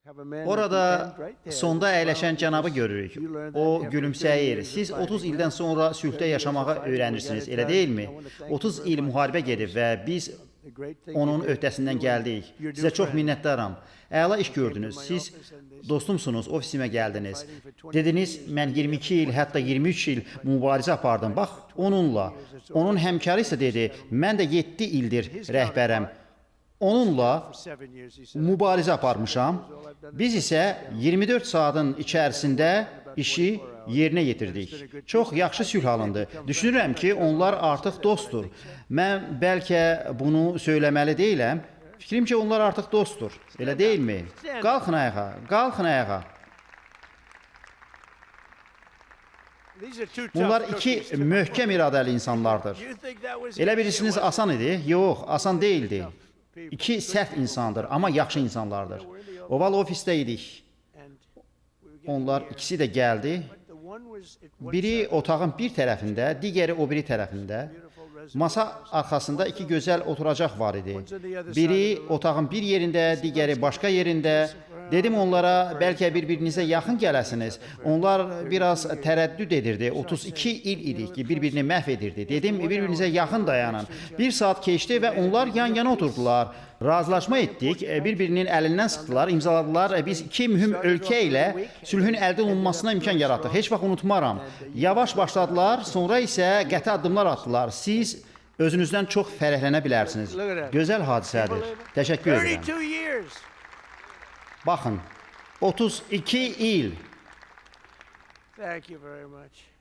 Orada sonda əyləşən cənabı görürük. O gülümsəyir. Siz 30 ildən sonra sülhdə yaşamağı öyrənirsiniz, elə deyilmi? 30 il müharibə gedib və biz onun öhdəsindən gəldik. Sizə çox minnətdaram. Əla iş gördünüz. Siz dostumsunuz, ofisimə gəldiniz. Dediniz, mən 22 il, hətta 23 il mübarizə apardım. Bax, onunla. Onun həmkarı isə dedi, mən də 7 ildir rəhbərəm. Onunla mübarizə aparmışam. Biz isə 24 saatın içərisində işi yerinə yetirdik. Çox yaxşı sülh alındı. Düşünürəm ki, onlar artıq dostdur. Mən bəlkə bunu söyləməli deyiləm. Fikrimcə onlar artıq dostdur. Elə deyilmi? Qalxın ayağa, qalxın ayağa. Bunlar iki möhkəm iradəli insanlardır. Elə bilirsiniz, asan idi? Yox, asan deyildi. İki sərt insandır, amma yaxşı insanlardır. Oval ofisdə idik. Onlar ikisi də gəldi. Biri otağın bir tərəfində, digəri o biri tərəfində. Masa arxasında iki gözəl oturacaq var idi. Biri otağın bir yerində, digəri başqa yerində. Dedim onlara, bəlkə bir-birinizə yaxın gələsiniz. Onlar biraz tərəddüd edirdi. 32 il idik ki, bir-birini məhv edirdi. Dedim, bir-birinizə yaxın dayanın. Bir saat keçdi və onlar yan-yana oturdular. Razılaşma etdik, bir-birinin əlindən sıxdılar, imzaladılar. Biz iki mühüm ölkə ilə sülhün əldə olunmasına imkan yaratdıq. Heç vaxt unutmaram. Yavaş başladılar, sonra isə qəti addımlar atdılar. Siz özünüzdən çox fərəhlənə bilərsiniz. Gözəl hadisədir. Təşəkkür edirəm. Baxın, 32 il. Thank you very much.